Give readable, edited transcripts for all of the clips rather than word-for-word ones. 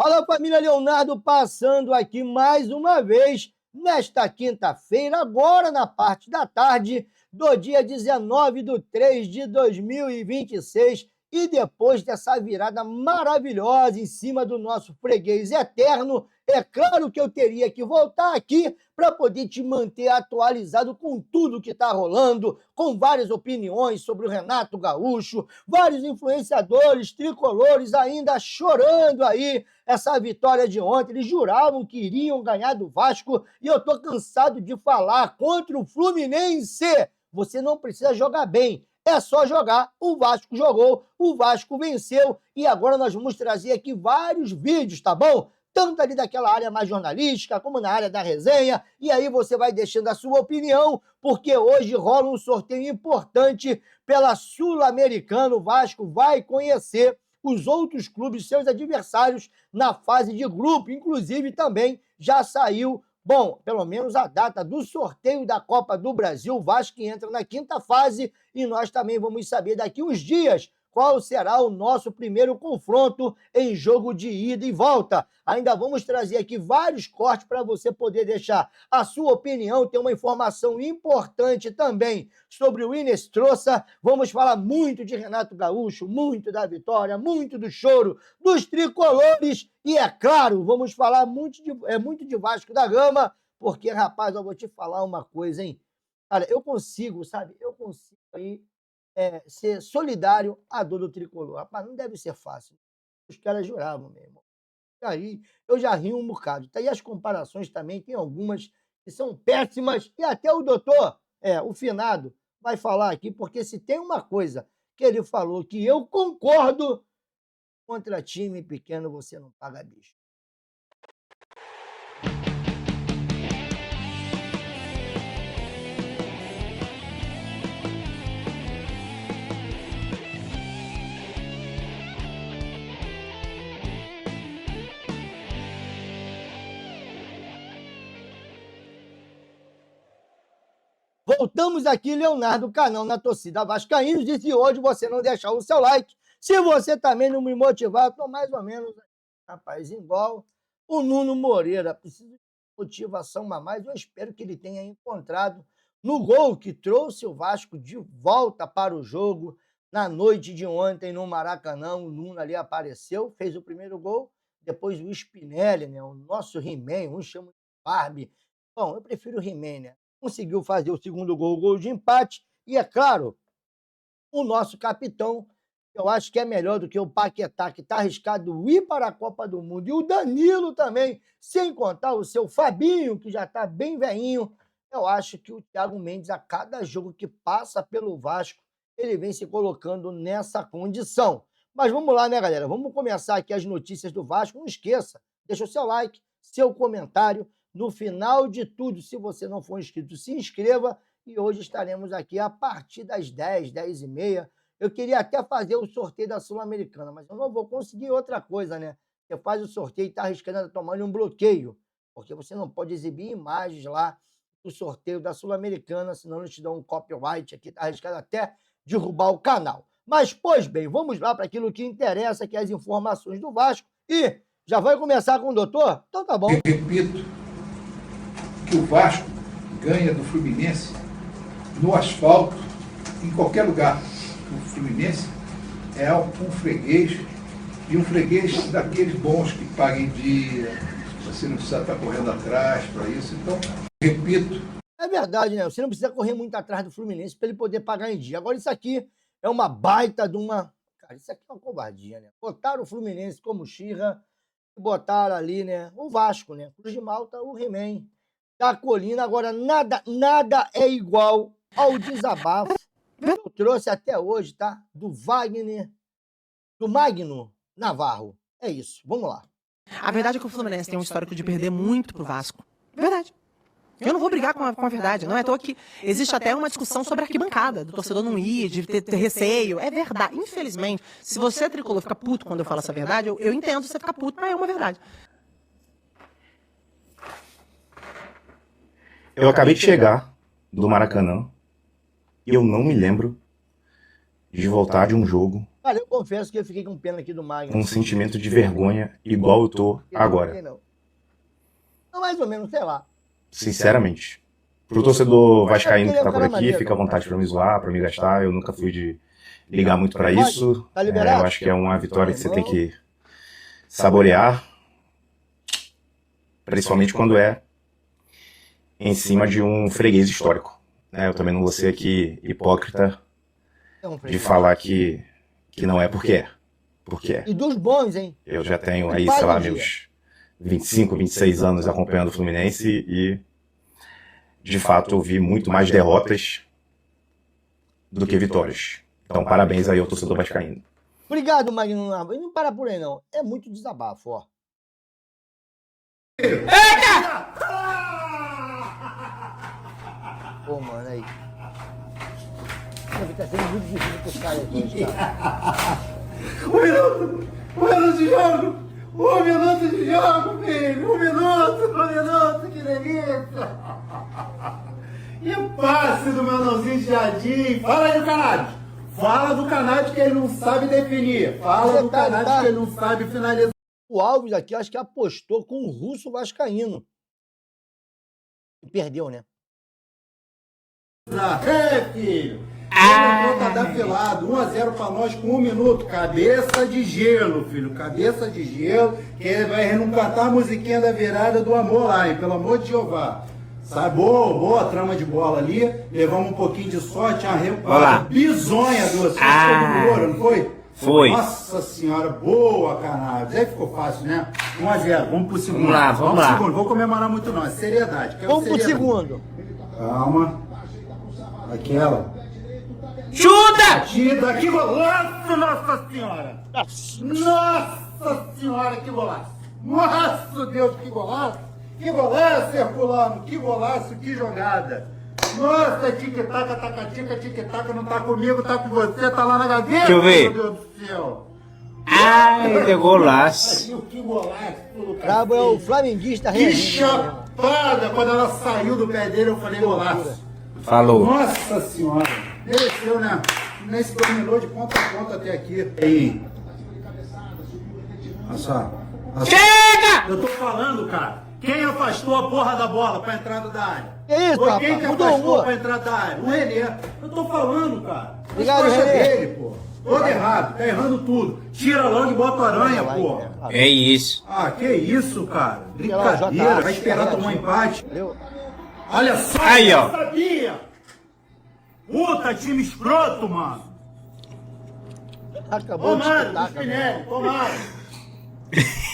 Fala, família Leonardo, passando aqui mais uma vez nesta quinta-feira, agora na parte da tarde do dia 19/3/2026, e depois dessa virada maravilhosa em cima do nosso freguês eterno, é claro que eu teria que voltar aqui para poder te manter atualizado com tudo que está rolando, com várias opiniões sobre o Renato Gaúcho, vários influenciadores tricolores ainda chorando aí essa vitória de ontem. Eles juravam que iriam ganhar do Vasco e eu tô cansado de falar contra o Fluminense. Você não precisa jogar bem, é só jogar. O Vasco jogou, o Vasco venceu e agora nós vamos trazer aqui vários vídeos, tá bom? Tanto ali daquela área mais jornalística, como na área da resenha, e aí você vai deixando a sua opinião, porque hoje rola um sorteio importante pela Sul-Americana. O Vasco vai conhecer os outros clubes, seus adversários, na fase de grupo. Inclusive, também já saiu, bom, pelo menos a data do sorteio da Copa do Brasil. O Vasco entra na quinta fase e nós também vamos saber daqui uns dias qual será o nosso primeiro confronto em jogo de ida e volta. Ainda vamos trazer aqui vários cortes para você poder deixar a sua opinião. Tem uma informação importante também sobre o Inestrosa. Vamos falar muito de Renato Gaúcho, muito da vitória, muito do choro dos tricolores e, é claro, vamos falar muito de Vasco da Gama, porque, rapaz, eu vou te falar uma coisa, hein? Cara, eu consigo, sabe? Eu consigo aí ser solidário à dor do tricolor. Rapaz, não deve ser fácil. Os caras juravam mesmo. E aí, eu já ri um bocado. Tá aí as comparações também, tem algumas que são péssimas, e até o doutor, o finado, vai falar aqui, porque se tem uma coisa que ele falou que eu concordo, contra time pequeno você não paga bicho. Voltamos aqui, Leonardo, canal na torcida vascaínos, e se hoje você não deixar o seu like, se você também não me motivar, eu tô mais ou menos, rapaz, igual o Nuno Moreira, preciso de motivação a mais. Eu espero que ele tenha encontrado no gol que trouxe o Vasco de volta para o jogo na noite de ontem no Maracanã. O Nuno ali apareceu, fez o primeiro gol, depois o Spinelli, né, o nosso He-Man, um chama de Barbie. Bom, eu prefiro o He-Man, né? Conseguiu fazer o segundo gol, o gol de empate, e, é claro, o nosso capitão, eu acho que é melhor do que o Paquetá, que está arriscado ir para a Copa do Mundo, e o Danilo também, sem contar o seu Fabinho, que já está bem velhinho. Eu acho que o Thiago Mendes, a cada jogo que passa pelo Vasco, ele vem se colocando nessa condição. Mas vamos lá, né, galera? Vamos começar aqui as notícias do Vasco. Não esqueça, deixa o seu like, seu comentário. No final de tudo, se você não for inscrito, se inscreva. E hoje estaremos aqui a partir das 10, 10h30. Eu queria até fazer o sorteio da Sul-Americana, mas eu não vou conseguir outra coisa, né? Você faz o sorteio e está arriscando a tomar um bloqueio, porque você não pode exibir imagens lá do sorteio da Sul-Americana, senão eles te dão um copyright aqui, está arriscado até derrubar o canal. Mas, pois bem, vamos lá para aquilo que interessa, que é as informações do Vasco. E já vai começar com o doutor? Então tá bom. Eu repito que o Vasco ganha do Fluminense no asfalto, em qualquer lugar. O Fluminense é um freguês, e um freguês daqueles bons que paga em dia, você não precisa estar correndo atrás para isso. Então, repito. É verdade, né? Você não precisa correr muito atrás do Fluminense para ele poder pagar em dia. Agora, isso aqui é uma baita de uma... Cara, isso aqui é uma covardia, né? Botaram o Fluminense como xirra, botaram ali, né, o Vasco, né? Cruz de Malta, o He-Man da Colina. Agora, nada é igual ao desabafo que eu trouxe até hoje, tá? Do Magno Navarro. É isso, vamos lá. A verdade é que o Fluminense tem um histórico de perder muito pro Vasco. Verdade. Eu não vou brigar com a verdade. Não é à toa que existe até uma discussão sobre a arquibancada, do torcedor não ir, de ter receio. É verdade. Infelizmente, se você é tricolor fica puto quando eu falo essa verdade, eu entendo você ficar puto, mas é uma verdade. Eu acabei de chegar do Maracanã e eu não me lembro de voltar de um jogo Cara, eu confesso que eu fiquei com pena aqui do Magno. Um sentimento de vergonha igual eu tô agora. Não. Não, mais ou menos, sei lá. Sinceramente. Pro torcedor vascaíno que tá por aqui, fica à vontade pra me zoar, pra me gastar. Eu nunca fui de ligar muito pra isso. Tá liberado? Eu acho que é uma vitória que você tem que saborear. Principalmente quando é em cima de um freguês histórico. Eu também não vou ser aqui hipócrita de falar que não é porque é. Porque é. E dos bons, hein? Eu já tenho aí, sei lá, meus 25, 26 anos acompanhando o Fluminense e, de fato, eu vi muito mais derrotas do que vitórias. Então, parabéns aí ao torcedor vascaíno. Obrigado, Magno. Não para por aí, não. É muito desabafo, ó. Pô, mano, aí. Tá sendo muito difícil pros caras aqui, cara. Um minuto de jogo! Um minuto de jogo, filho! Um minuto, que delícia! E o passe do meu nãozinho de jardim? Fala aí do Canário! Fala do Canário que ele não sabe definir! Fala do Canário que ele não sabe finalizar! O Alves aqui, acho que apostou com o russo vascaíno. E perdeu, né? Filho! Tá dafilado, 1-0 pra nós com 1 minuto. Cabeça de gelo, filho. Cabeça de gelo. Que vai não cantar a musiquinha da virada do amor lá, hein? Pelo amor de Jeová. Sabe, boa trama de bola ali. Levamos um pouquinho de sorte. Uma bizonha do Moura, não foi? Foi. Nossa senhora, boa, Canário. Aí ficou fácil, né? 1-0. Vamos pro segundo. Vamos lá. Segundo. Vou comemorar muito não. É seriedade. Vamos pro segundo. Calma. Aquela. Chuta! Batida, que golaço, Nossa Senhora! Nossa Senhora, que golaço! Nossa Deus, que golaço! Que golaço, Herculano! Que golaço, que jogada! Nossa, tic-tac, tacatica, tic-tac, não tá comigo, tá com você, tá lá na gaveta! Deixa eu ver. Meu Deus do céu! Ai, que golaço! Que golaço, Brabo é o flamenguista que reagindo. chapada! Quando ela saiu do pé dele, eu falei golaço! Falou. Nossa Senhora! Mereceu, né? Nem se dominou de ponta a ponta até aqui. Aí. Olha só. Chega! Eu tô falando, cara. Quem afastou a porra da bola pra entrada da área? Que isso, Foi rapaz? quem que Mudou afastou uma. pra entrada da área? O Renê. Eu tô falando, cara. Obrigado, Resposta Renê. dele, pô. Todo errado. Tá errando tudo. Tira logo e bota a aranha, pô. É isso. Ah, que isso, cara. Brincadeira. Vai esperar tomar um empate. Valeu. Olha só. Aí, ó. Eu sabia. Puta, time escroto, mano. Acabou de Tomaram, espetar, dos Spinelli, tomaram.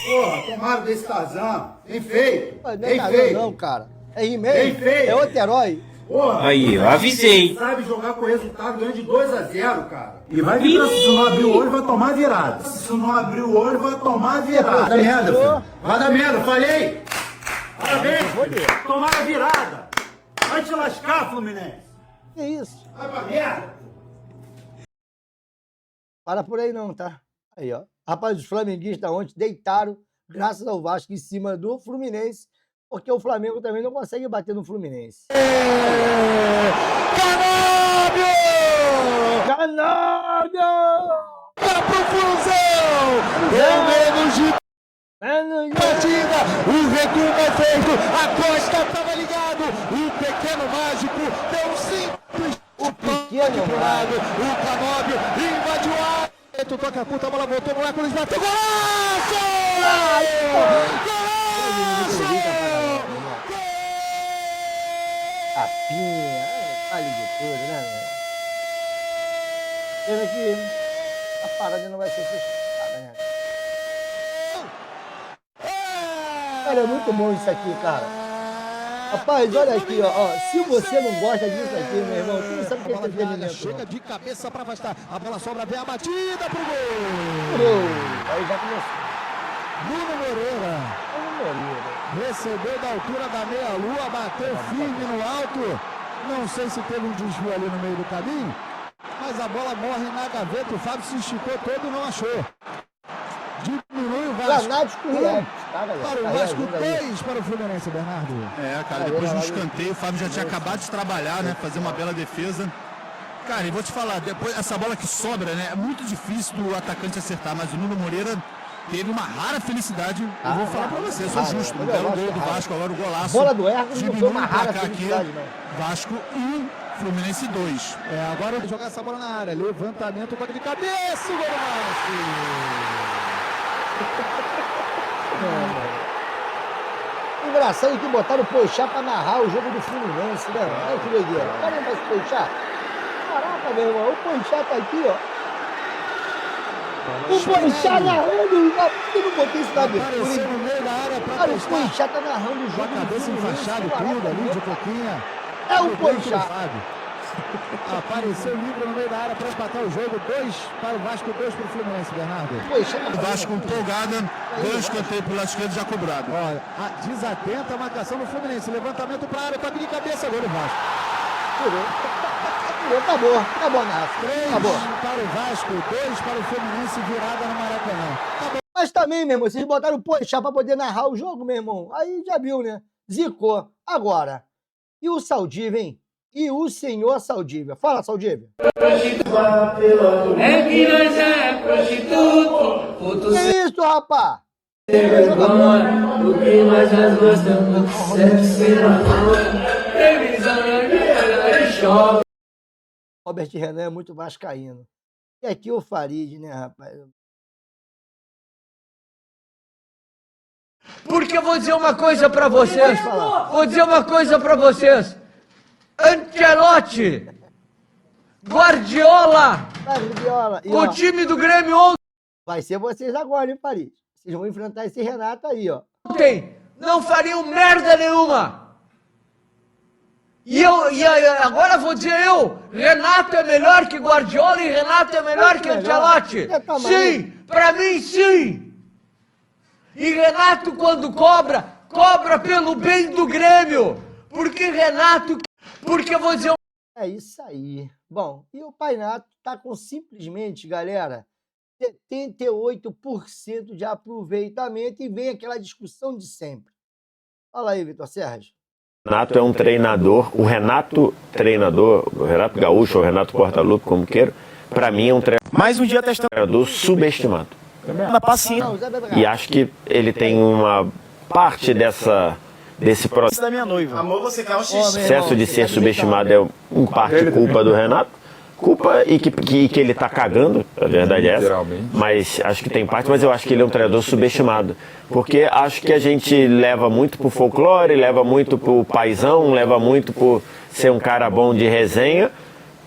Porra, tomaram desse Tarzan. Bem feito. Não é Bem Tarzan, feito. não, cara. É He-Man. Bem feito. É outro herói. Porra, Aí, eu avisei. sabe jogar com resultado ganhando de 2-0, cara. E vai virar, se não abrir o olho, vai tomar virada. Se não abrir o olho, vai tomar virada. Vai dar merda, filho. Vai dar merda, falei. Parabéns, filho. Tomaram a virada. Vai te lascar, Fluminense. Que isso? Vai pra merda. Para por aí não, tá? Aí, ó. Rapaz, os flamenguistas ontem deitaram, graças ao Vasco, em cima do Fluminense, porque o Flamengo também não consegue bater no Fluminense. Canábio! Canábio! Vai pro Flusão! Menos de batida, o recuo é feito, a Costa estava ligado, o pequeno mágico deu um simples, o pequeno mágico, o Canóbio invadiu a área, toca a puta, a bola voltou, o Hércules bateu, golaço! Golaço! A pinha, vale de tudo, né, meu? Pena que a parada não vai ser fechada, né? Cara, é muito bom isso aqui, cara. Rapaz, olha aqui, ó. Se você não gosta disso aqui, meu irmão, tu não sabe o que é entretenimento. Chega de cabeça para afastar. A bola sobra, vem a batida pro gol. Aí já começou. Bruno Moreira Bruno Moreira. recebeu da altura da meia-lua, bateu firme no alto. Não sei se teve um desvio ali no meio do caminho, mas a bola morre na gaveta. O Fábio se esticou todo e não achou. Diminui o Vasco. Fanático React, tá, galera? Para o Tá Vasco, reagindo aí. 2 para o Fluminense, Bernardo. É, cara, depois do escanteio, o Fábio já tinha acabado de trabalhar, né? Fazer uma bela defesa. Cara, e vou te falar, depois essa bola que sobra, né? É muito difícil do atacante acertar, mas o Nuno Moreira teve uma rara felicidade. Eu vou falar pra você, sou justo. Não quero o gol do Vasco, agora o golaço. Bola do Hércules não foi uma rara aqui, felicidade, não. Vasco 1, Fluminense 2. Agora vai jogar essa bola na área. Levantamento, toque de cabeça, gol do Vasco! Engraçado que botaram o Poixá pra narrar o jogo do Fluminense, né? Olha que doideira. Olha mais o Poixá. Caraca, meu irmão, o Poixá tá aqui, ó. O Poixá narrando. Eu não botei isso na abertura. No meio da área pra Olha, o Poixá tá narrando o jogo do cabeça Fluminense. enfaixada, tudo ali de pouquinho. É o Poixá. Apareceu livre no meio da área para empatar o jogo. 2 para o Vasco, 2 para o Fluminense, Bernardo. Poixá. O Vasco empolgada, ganho escanteio pro lado esquerdo já cobrado. Olha, desatenta a marcação do Fluminense. Levantamento para a área, toque de cabeça, gol do Vasco. Acabou, Nácio. 3 Acabou. para o Vasco, 2 para o Fluminense, virada no Maracanã. Acabou. Mas também, meu irmão, vocês botaram o Poixá pra poder narrar o jogo, meu irmão. Aí já viu, né? Zicou. Agora, e o Saldívia, hein? E o senhor Saldívia. Fala, Saldívia. É que nós é prostituto, puto Que isso, rapá? sem vergonha, o que mais nós gostamos, sexo e amor, previsão de shopping. Robert Renan é muito vascaíno. E aqui o Farid, né, rapaz? Porque eu vou dizer uma coisa pra vocês. Vou dizer uma coisa pra vocês. Ancelotti, Guardiola, Guardiola. E, com ó, o time do Grêmio vai ser vocês agora, hein, Farid? Vocês vão enfrentar esse Renato aí, ó. ontem não fariam merda nenhuma. E agora vou dizer Renato é melhor que Guardiola e Renato é melhor que Ancelotti. Sim, pra mim sim. E Renato quando cobra pelo bem do Grêmio. Porque eu vou dizer... É isso aí. Bom, e o Painato tá com simplesmente, galera, 78% de aproveitamento e vem aquela discussão de sempre. Fala aí, Vitor Sérgio. O Renato é um treinador, o Renato Gaúcho, ou Renato Portaluppi, como queira, pra mim é um Mais um dia testando treinador subestimado. na paciência. Não, Zé Bedrado. E acho que ele tem uma parte desse processo. Da minha noiva. Amor, você quer um Ó, meu irmão, Processo de você ser tá subestimado é em parte culpa do Renato, culpa e que ele tá cagando, a verdade é essa, mas acho que tem parte, mas eu acho que ele é um treinador subestimado, porque acho que a gente leva muito pro folclore, leva muito pro paizão, leva muito por ser um cara bom de resenha,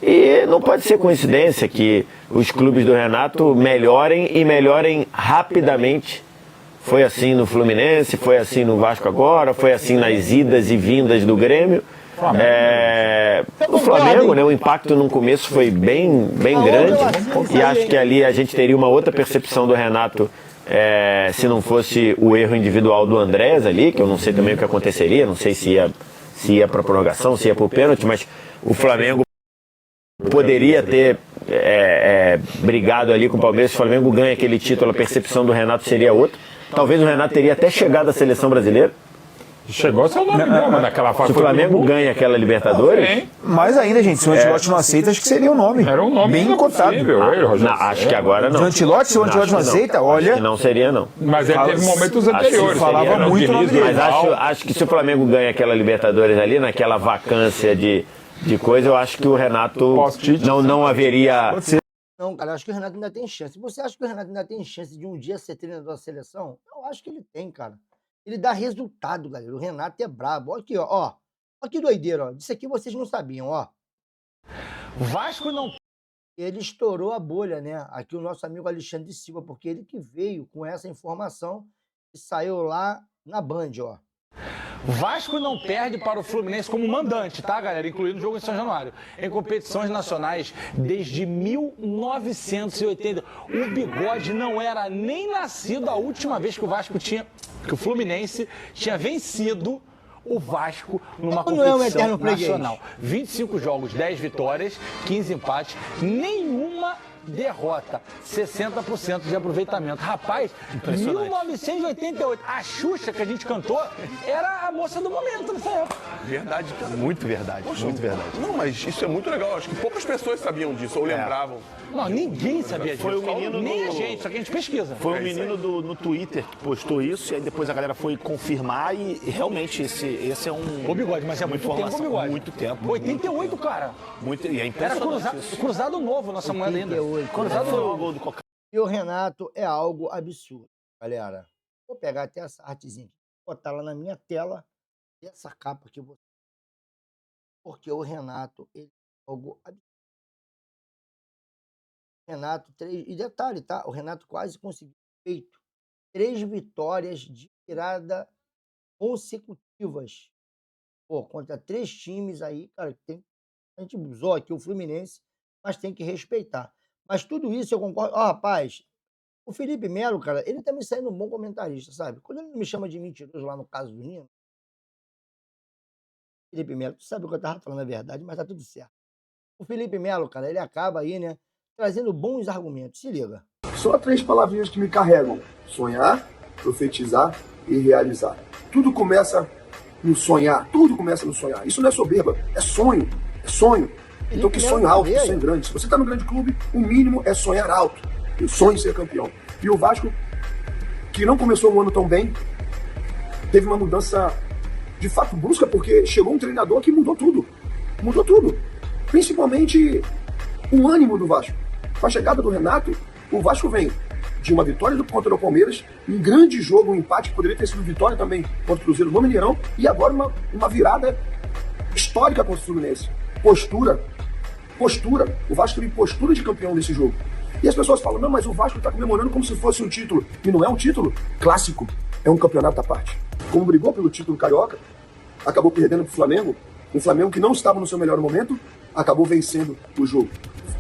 e não pode ser coincidência que os clubes do Renato melhorem e melhorem rapidamente. Foi assim no Fluminense, foi assim no Vasco agora, foi assim nas idas e vindas do Grêmio. O Flamengo, né, o impacto no começo foi bem grande, e acho que ali a gente teria uma outra percepção do Renato se não fosse o erro individual do Andrés ali, que eu não sei também o que aconteceria, não sei se ia para prorrogação, se ia para o pênalti, mas o Flamengo poderia ter brigado ali com o Palmeiras. Se o Flamengo ganha aquele título, a percepção do Renato seria outra. Talvez o Renato teria até chegado à seleção brasileira. Chegou a ser o nome mesmo naquela fase. Se o Flamengo ganha aquela Libertadores... Mais ainda, gente, se o Ancelotti não aceita, acho que seria o nome. Era um nome bem cotado. Acho que agora não. Se o Ancelotti não aceita, olha... Acho que não seria, não. Mas ele teve momentos anteriores. Falava muito o nome dele. Mas acho que se o Flamengo ganha aquela Libertadores ali, naquela vacância de coisa, eu acho que o Renato não haveria... Não, cara, eu acho que o Renato ainda tem chance. Você acha que o Renato ainda tem chance de um dia ser treinador da seleção? Eu acho que ele tem, cara. Ele dá resultado, galera. O Renato é brabo. Olha aqui, ó. Olha que doideira, ó. Disso aqui vocês não sabiam, ó. Vasco não... Ele estourou a bolha, né? Aqui o nosso amigo Alexandre Silva, porque ele que veio com essa informação e saiu lá na Band, ó. Vasco não perde para o Fluminense como mandante, tá, galera? Incluindo o jogo em São Januário. Em competições nacionais desde 1980. O Bigode não era nem nascido a última vez que o Fluminense tinha vencido o Vasco numa competição nacional. 25 jogos, 10 vitórias, 15 empates, nenhuma derrota, 60% de aproveitamento. Rapaz, 1988, a Xuxa que a gente cantou era a moça do momento nessa época. Verdade, cara. Muito verdade, Poxa, muito verdade. Não, mas isso é muito legal. Acho que poucas pessoas sabiam disso ou lembravam. Não, ninguém sabia disso. Foi o menino Nem do- a gente, só que a gente pesquisa. Foi um menino no Twitter que postou isso, e aí depois a galera foi confirmar, e realmente esse é um... Ô, Bigode, mas é uma muito tempo, informação, Bigode. Muito tempo. 88, cara. Muito, e é Era impressionante isso. cruzado novo nossa moeda ainda. 88. Cruzado Foi o novo. gol do Coca. E o Renato é algo absurdo, galera. Vou pegar até essa artezinha aqui, botar lá na minha tela, e essa capa que eu vou. Porque o Renato, ele é algo absurdo. Renato, e detalhe, tá? O Renato quase conseguiu feito 3 vitórias de virada consecutivas. Pô, contra 3 times aí, cara, que tem. A gente usou aqui o Fluminense, mas tem que respeitar. Mas tudo isso eu concordo. Ó, rapaz, o Felipe Melo, cara, ele tá me saindo um bom comentarista, sabe? Quando ele me chama de mentiroso lá no caso do Nino, Felipe Melo, tu sabe o que eu tava falando a verdade, mas tá tudo certo. O Felipe Melo, cara, ele acaba aí, né, trazendo bons argumentos. Se liga. Só 3 palavrinhas que me carregam: sonhar, profetizar e realizar. Tudo começa no sonhar, tudo começa no sonhar. Isso não é soberba, é sonho, é sonho. Então que sonho alto, que sonho grande. Se você está no grande clube, o mínimo é sonhar alto. Eu sonho em ser campeão. E o Vasco, que não começou o ano tão bem, teve uma mudança de fato brusca, porque chegou um treinador que mudou tudo. Mudou tudo. Principalmente o ânimo do Vasco. Com a chegada do Renato, o Vasco vem de uma vitória contra o Palmeiras, um grande jogo, um empate que poderia ter sido vitória também contra o Cruzeiro no Mineirão, e agora uma virada histórica contra o Fluminense. Postura. O Vasco teve postura de campeão nesse jogo. E as pessoas falam, não, mas o Vasco está comemorando como se fosse um título. E não é um título clássico, é um campeonato à parte. Como brigou pelo título carioca, acabou perdendo para o Flamengo, um Flamengo que não estava no seu melhor momento, acabou vencendo o jogo.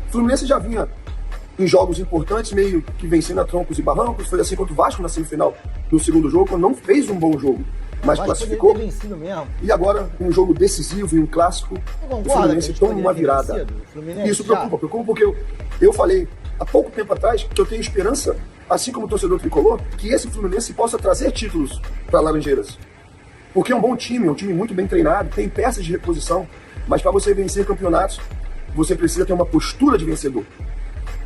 O Fluminense já vinha em jogos importantes, meio que vencendo a troncos e barrancos. Foi assim contra o Vasco na semifinal do segundo jogo, quando não fez um bom jogo, mas classificou. Vencido mesmo. E agora, um jogo decisivo e um clássico, o Fluminense toma uma virada. Isso preocupa porque eu falei há pouco tempo atrás que eu tenho esperança, assim como o torcedor tricolor, que esse Fluminense possa trazer títulos para Laranjeiras. Porque é um bom time, é um time muito bem treinado, tem peças de reposição, mas para você vencer campeonatos, você precisa ter uma postura de vencedor.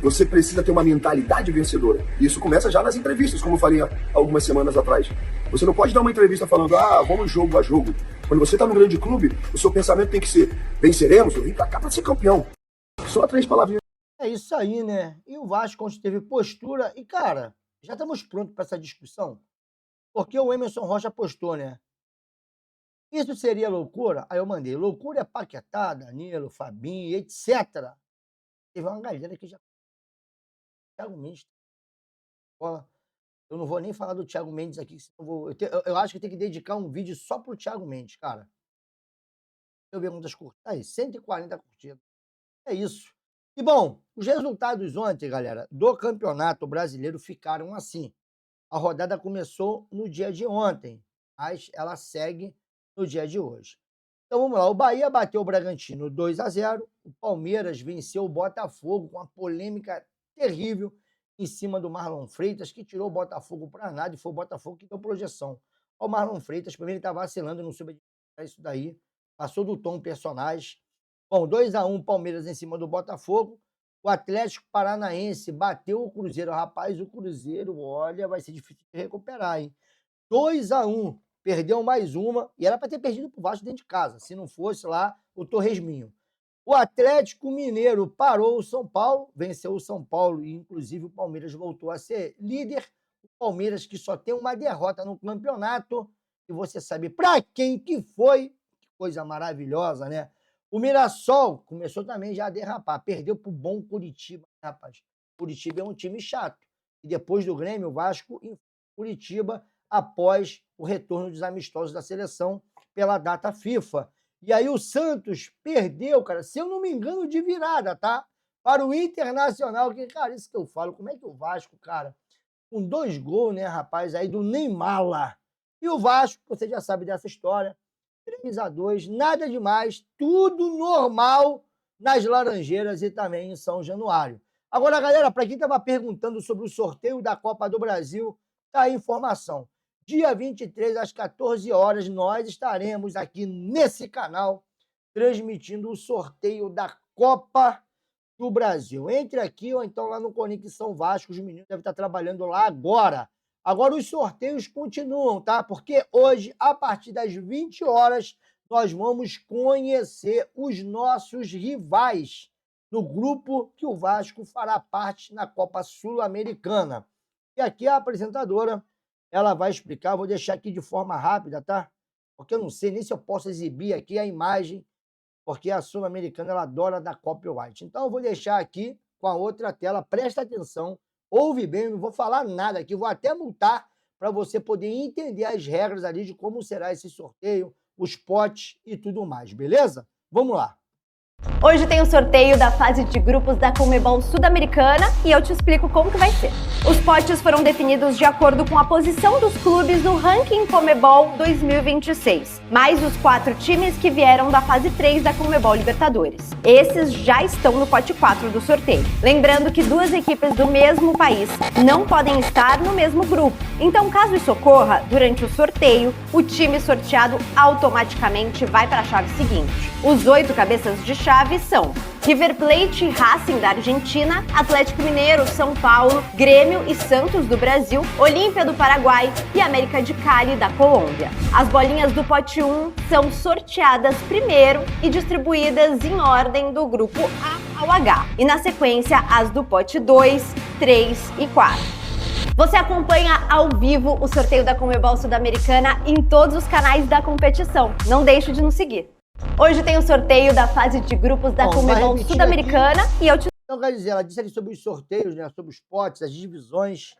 Você precisa ter uma mentalidade vencedora. E isso começa já nas entrevistas, como eu falei há algumas semanas atrás. Você não pode dar uma entrevista falando, vamos jogo a jogo. Quando você está no grande clube, o seu pensamento tem que ser, venceremos, eu vim pra cá para ser campeão. Só 3 palavrinhas. É isso aí, né? E o Vasco teve postura. E, cara, já estamos prontos para essa discussão? Porque o Emerson Rocha postou, né? Isso seria loucura? Aí eu mandei, loucura é Paquetá, Danilo, Fabinho, etc. Teve uma galera que já... Thiago Mendes. Eu não vou nem falar do Thiago Mendes aqui, senão eu acho que tem que dedicar um vídeo só pro Thiago Mendes, cara. Deixa eu ver quantas curtidas. Aí, 140 curtidas. É isso. E, bom, os resultados ontem, galera, do Campeonato Brasileiro ficaram assim. A rodada começou no dia de ontem, mas ela segue no dia de hoje. Então, vamos lá. O Bahia bateu o Bragantino 2-0. O Palmeiras venceu o Botafogo com uma polêmica terrível em cima do Marlon Freitas, que tirou o Botafogo para nada, e foi o Botafogo que deu projeção. O Marlon Freitas, primeiro, ele está vacilando, não soube isso daí, passou do tom personagem. Bom, 2-1 Palmeiras em cima do Botafogo. O Atlético Paranaense bateu o Cruzeiro. Rapaz, o Cruzeiro, olha, vai ser difícil de recuperar, hein? 2-1, perdeu mais uma, e era para ter perdido para o Vasco dentro de casa, se não fosse lá o Torresminho. O Atlético Mineiro parou o São Paulo, venceu o São Paulo, e inclusive o Palmeiras voltou a ser líder. O Palmeiras que só tem uma derrota no campeonato, e você sabe para quem que foi, que coisa maravilhosa, né? O Mirassol começou também já a derrapar, perdeu para o bom Curitiba, rapaz. Curitiba é um time chato. E depois do Grêmio, o Vasco em Curitiba, após o retorno dos amistosos da seleção pela data FIFA. E aí o Santos perdeu, cara, se eu não me engano, de virada, tá? Para o Internacional, que, cara, isso que eu falo, como é que o Vasco, cara, com 2 gols, né, rapaz, aí do Neymar lá. E o Vasco, você já sabe dessa história, 3-2, nada demais, tudo normal nas Laranjeiras e também em São Januário. Agora, galera, para quem estava perguntando sobre o sorteio da Copa do Brasil, tá aí a informação. Dia 23, às 14 horas, nós estaremos aqui nesse canal transmitindo o sorteio da Copa do Brasil. Entre aqui ou então lá no Conexão Vasco, os meninos devem estar trabalhando lá agora. Agora os sorteios continuam, tá? Porque hoje, a partir das 20 horas, nós vamos conhecer os nossos rivais no grupo que o Vasco fará parte na Copa Sul-Americana. E aqui a apresentadora, ela vai explicar, vou deixar aqui de forma rápida, tá? Porque eu não sei nem se eu posso exibir aqui a imagem, porque a Sul-Americana ela adora dar copyright. Então eu vou deixar aqui com a outra tela, presta atenção, ouve bem, não vou falar nada aqui, vou até multar para você poder entender as regras ali de como será esse sorteio, os potes e tudo mais, beleza? Vamos lá. Hoje tem o sorteio da fase de grupos da Conmebol Sudamericana e eu te explico como que vai ser. Os potes foram definidos de acordo com a posição dos clubes no ranking Conmebol 2026, mais os 4 times que vieram da fase 3 da Conmebol Libertadores. Esses já estão no pote 4 do sorteio. Lembrando que 2 equipes do mesmo país não podem estar no mesmo grupo. Então, caso isso ocorra, durante o sorteio, o time sorteado automaticamente vai para a chave seguinte. Os 8 cabeças de chave são River Plate e Racing da Argentina, Atlético Mineiro, São Paulo, Grêmio e Santos do Brasil, Olímpia do Paraguai e América de Cali da Colômbia. As bolinhas do pote 1 são sorteadas primeiro e distribuídas em ordem do grupo A ao H, e na sequência as do pote 2, 3 e 4. Você acompanha ao vivo o sorteio da Conmebol Sudamericana em todos os canais da competição. Não deixe de nos seguir. Hoje tem o sorteio da fase de grupos da Conmebol Sudamericana e eu te... Então, quer dizer, ela disse ali sobre os sorteios, né, sobre os potes, as divisões.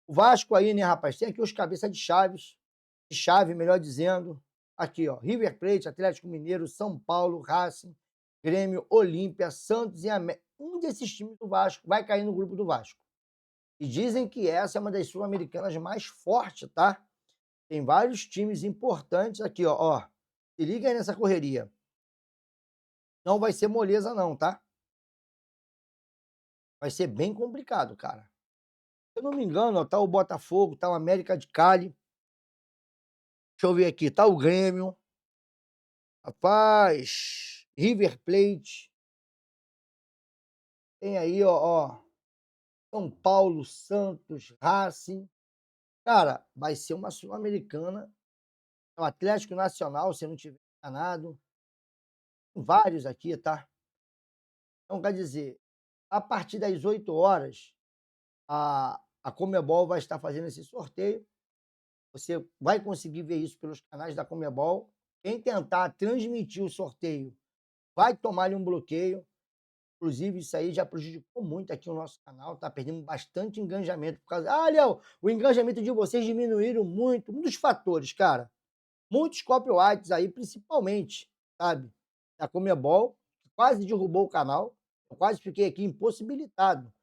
O Vasco aí, né, rapaz, tem aqui os cabeças de chave, melhor dizendo. Aqui, ó, River Plate, Atlético Mineiro, São Paulo, Racing, Grêmio, Olímpia, Santos e América. Um desses times do Vasco vai cair no grupo do Vasco. E dizem que essa é uma das sul-americanas mais fortes, tá? Tem vários times importantes aqui, ó. Se liga aí nessa correria. Não vai ser moleza não, tá? Vai ser bem complicado, cara. Se eu não me engano, ó, tá o Botafogo, tá o América de Cali. Deixa eu ver aqui, tá o Grêmio. Rapaz, River Plate. Tem aí, ó, São Paulo, Santos, Racing. Cara, vai ser uma Sul-Americana. O Atlético Nacional, se eu não tiver enganado. Vários aqui, tá? Então, quer dizer, a partir das 8 horas, a Conmebol vai estar fazendo esse sorteio. Você vai conseguir ver isso pelos canais da Conmebol. Quem tentar transmitir o sorteio vai tomar-lhe um bloqueio. Inclusive, isso aí já prejudicou muito aqui o nosso canal, tá perdendo bastante engajamento. Por causa... Ah, Léo, o engajamento de vocês diminuíram muito. Muitos fatores, cara. Muitos copyrights aí, principalmente, sabe? Da Conmebol, que quase derrubou o canal. Eu quase fiquei aqui impossibilitado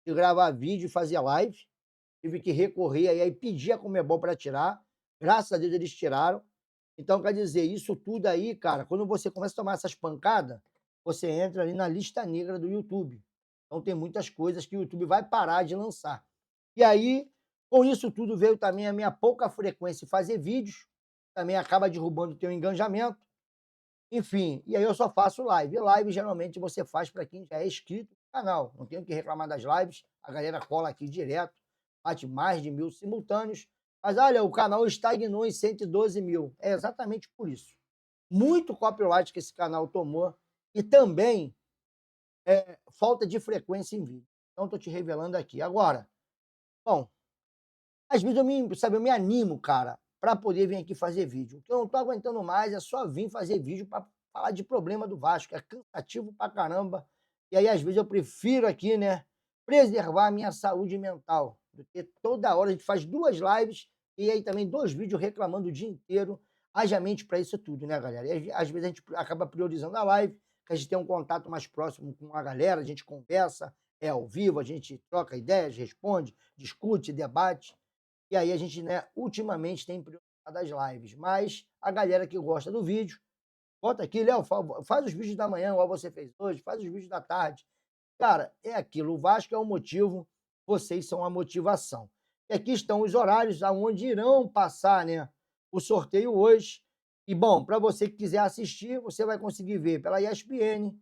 de gravar vídeo e fazer live. Tive que recorrer aí pedir a Conmebol para tirar. Graças a Deus eles tiraram. Então, quer dizer, isso tudo aí, cara, quando você começa a tomar essas pancadas, você entra ali na lista negra do YouTube. Então, tem muitas coisas que o YouTube vai parar de lançar. E aí, com isso tudo, veio também a minha pouca frequência em fazer vídeos. Também acaba derrubando o teu engajamento. Enfim, e aí eu só faço live. E live, geralmente, você faz para quem já é inscrito no canal. Não tenho que reclamar das lives. A galera cola aqui direto. Bate mais de 1000 simultâneos. Mas, olha, o canal estagnou em 112 mil. É exatamente por isso. Muito copyright que esse canal tomou. E também falta de frequência em vídeo. Então, estou te revelando aqui. Agora, bom, às vezes eu me animo, cara, para poder vir aqui fazer vídeo. O que eu não estou aguentando mais é só vir fazer vídeo para falar de problema do Vasco. É cansativo pra caramba. E aí, às vezes, eu prefiro aqui, né, preservar a minha saúde mental. Porque toda hora a gente faz 2 lives e aí também 2 vídeos reclamando o dia inteiro. Haja mente para isso tudo, né, galera? E às vezes a gente acaba priorizando a live, que a gente tem um contato mais próximo com a galera, a gente conversa, é ao vivo, a gente troca ideias, responde, discute, debate. E aí a gente, né, ultimamente tem priorizado as lives. Mas a galera que gosta do vídeo, bota aqui, Léo, faz os vídeos da manhã, igual você fez hoje, faz os vídeos da tarde. Cara, é aquilo. O Vasco é o motivo, vocês são a motivação. E aqui estão os horários aonde irão passar, né, o sorteio hoje. E, bom, para você que quiser assistir, você vai conseguir ver pela ESPN,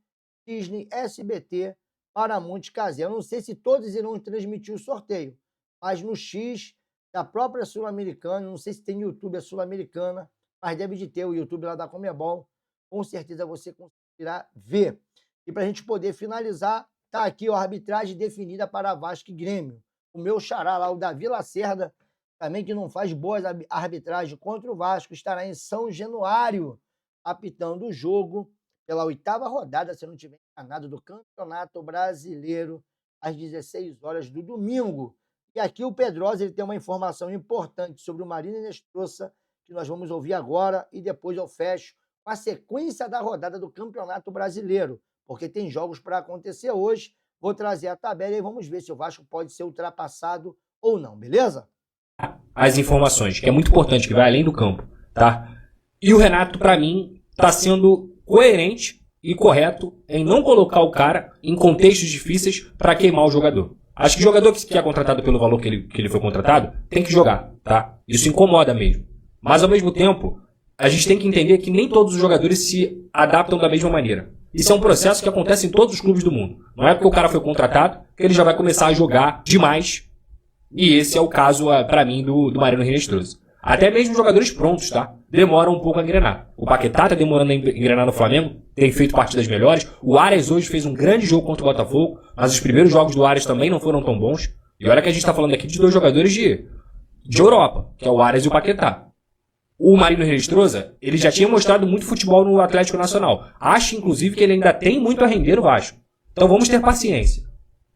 Disney, SBT, Paramount, Cazé. Eu não sei se todos irão transmitir o sorteio, mas no X da própria Sul-Americana, não sei se tem YouTube a Sul-Americana, mas deve de ter o YouTube lá da Conmebol. Com certeza você conseguirá ver. E para a gente poder finalizar, tá aqui a arbitragem definida para Vasco e Grêmio. O meu xará lá, o Davi Lacerda, também que não faz boas arbitragens contra o Vasco, estará em São Januário, apitando o jogo pela 8ª rodada, se eu não estiver enganado, do Campeonato Brasileiro, às 16 horas do domingo. E aqui o Pedrosa ele tem uma informação importante sobre o Marília Nestrosa, que nós vamos ouvir agora, e depois eu fecho com a sequência da rodada do Campeonato Brasileiro, porque tem jogos para acontecer hoje. Vou trazer a tabela e vamos ver se o Vasco pode ser ultrapassado ou não, beleza? As informações, que é muito importante, que vai além do campo, tá? E o Renato, para mim, está sendo coerente e correto em não colocar o cara em contextos difíceis para queimar o jogador. Acho que o jogador que é contratado pelo valor que ele foi contratado tem que jogar, tá? Isso incomoda mesmo. Mas, ao mesmo tempo, a gente tem que entender que nem todos os jogadores se adaptam da mesma maneira. Isso é um processo que acontece em todos os clubes do mundo. Não é porque o cara foi contratado que ele já vai começar a jogar demais. E esse é o caso, para mim, do Mariano Renestrosa. Até mesmo jogadores prontos, tá? Demoram um pouco a engrenar. O Paquetá tá demorando a engrenar no Flamengo, tem feito partidas melhores. O Arias hoje fez um grande jogo contra o Botafogo, mas os primeiros jogos do Arias também não foram tão bons. E olha que a gente tá falando aqui de 2 jogadores de Europa, que é o Arias e o Paquetá. O Mariano Renestrosa, ele já tinha mostrado muito futebol no Atlético Nacional. Acho, inclusive, que ele ainda tem muito a render no Vasco. Então vamos ter paciência.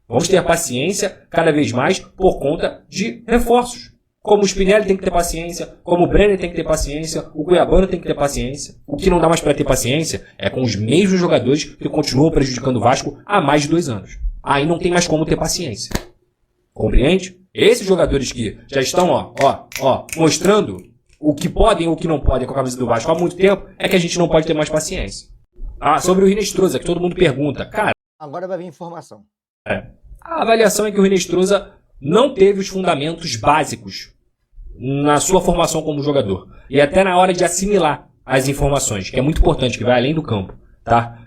Vamos ter paciência cada vez mais por conta de reforços. Como o Spinelli tem que ter paciência, como o Brenner tem que ter paciência, o Cuiabano tem que ter paciência. O que não dá mais para ter paciência é com os mesmos jogadores que continuam prejudicando o Vasco há mais de 2 anos. Aí não tem mais como ter paciência. Compreende? Esses jogadores que já estão mostrando o que podem ou o que não podem com a camisa do Vasco há muito tempo, é que a gente não pode ter mais paciência. Sobre o Renestrosa, que todo mundo pergunta. Cara, agora vai vir informação. A avaliação é que o Renestrosa não teve os fundamentos básicos na sua formação como jogador. E até na hora de assimilar as informações, que é muito importante, que vai além do campo, tá?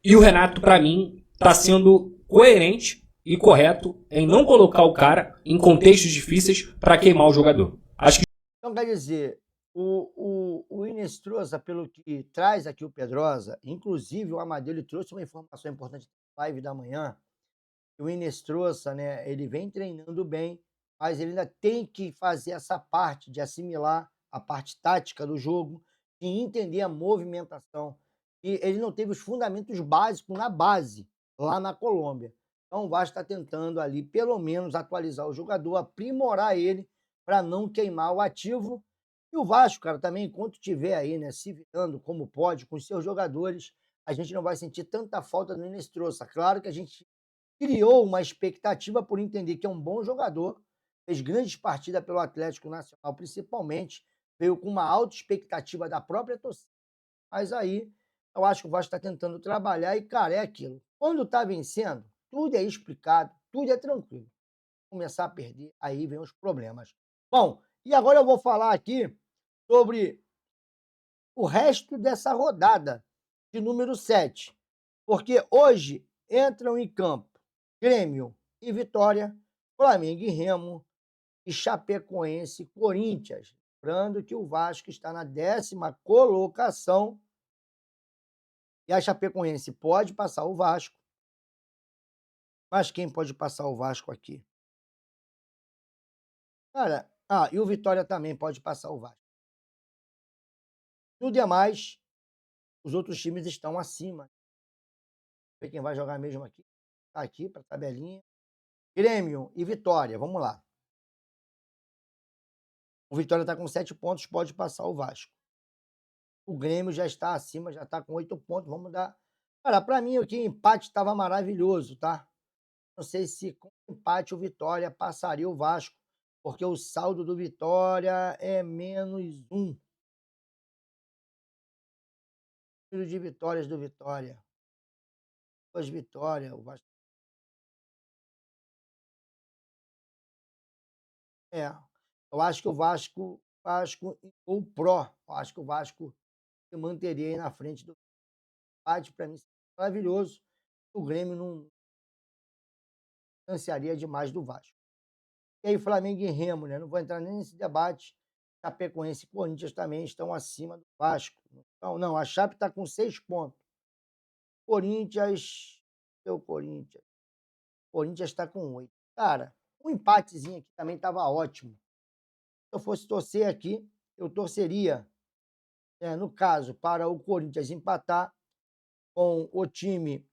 E o Renato, para mim, está sendo coerente e correto em não colocar o cara em contextos difíceis para queimar o jogador. Acho que... Então, quer dizer, o Renestrosa, pelo que traz aqui o Pedrosa, inclusive o Amadeu, ele trouxe uma informação importante na live da manhã. O Renestrosa, né, ele vem treinando bem, mas ele ainda tem que fazer essa parte de assimilar a parte tática do jogo e entender a movimentação. E ele não teve os fundamentos básicos na base, lá na Colômbia. Então o Vasco está tentando ali, pelo menos, atualizar o jogador, aprimorar ele para não queimar o ativo. E o Vasco, cara, também, enquanto estiver aí, né, se virando como pode com os seus jogadores, a gente não vai sentir tanta falta do Renestrosa. Claro que a gente criou uma expectativa por entender que é um bom jogador, fez grandes partidas pelo Atlético Nacional, principalmente, veio com uma alta expectativa da própria torcida. Mas aí, eu acho que o Vasco está tentando trabalhar e, cara, é aquilo. Quando está vencendo, tudo é explicado, tudo é tranquilo. Começar a perder, aí vem os problemas. Bom, e agora eu vou falar aqui sobre o resto dessa rodada de número 7, porque hoje entram em campo Grêmio e Vitória, Flamengo e Remo, e Chapecoense e Corinthians. Lembrando que o Vasco está na 10ª colocação e a Chapecoense pode passar o Vasco. Mas quem pode passar o Vasco aqui? Cara, e o Vitória também pode passar o Vasco. No demais, os outros times estão acima. Vamos ver quem vai jogar mesmo aqui. Tá aqui para a tabelinha. Grêmio e Vitória, vamos lá. O Vitória está com 7 pontos, pode passar o Vasco. O Grêmio já está acima, já está com 8 pontos. Vamos dar. Cara, para mim aqui o empate estava maravilhoso, tá? Não sei se com empate o Vitória passaria o Vasco, porque o saldo do Vitória é -1. Número de vitórias do Vitória. 2 vitórias, o Vasco É, eu acho que o Vasco ou pró, eu acho que o Vasco se manteria aí na frente do empate, para mim, seria maravilhoso. O Grêmio não distanciaria demais do Vasco. E aí, Flamengo e Remo, né? Não vou entrar nem nesse debate. Chapecoense e Corinthians também estão acima do Vasco. Não, a Chape está com 6 pontos. Corinthians está com 8. Cara, um empatezinho aqui também estava ótimo. Se eu fosse torcer aqui, eu torceria, no caso, para o Corinthians empatar com o time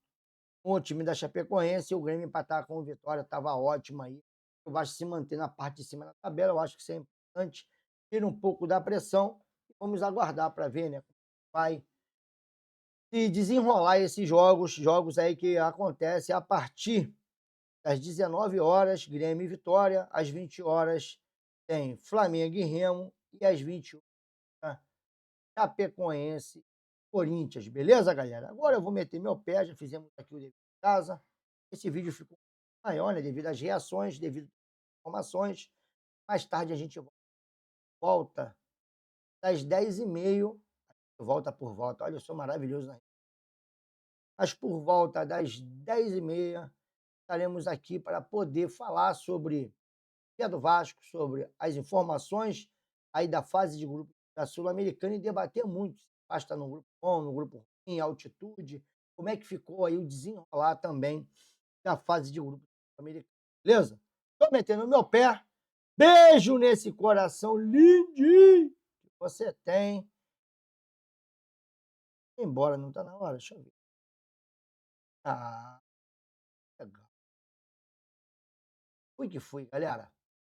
da Chapecoense e o Grêmio empatar com o Vitória. Estava ótimo aí. O Vasco se manter na parte de cima da tabela, eu acho que isso é importante. Tira um pouco da pressão e vamos aguardar para ver, né? Como vai se desenrolar esses jogos aí que acontecem a partir das 19 horas, Grêmio e Vitória, às 20 horas tem Flamengo e Remo e às 21 horas Chapecoense e Corinthians, beleza, galera? Agora eu vou meter meu pé, já fizemos aqui o dever de casa. Esse vídeo ficou maior, né, devido às reações, devido às informações. Mais tarde a gente volta às 10h30, volta por volta, olha, eu sou maravilhoso, né? Mas por volta das 10h30 estaremos aqui para poder falar sobre o que é do Vasco, sobre as informações aí da fase de grupo da Sul-Americana e debater muito. Basta no grupo bom, no grupo ruim, altitude, como é que ficou aí o desenrolar também da fase de grupo sul-americana. Beleza? Estou metendo o meu pé. Beijo nesse coração lindinho que você tem. Embora, não está na hora, deixa eu ver. Ah, legal. Fui que fui, galera.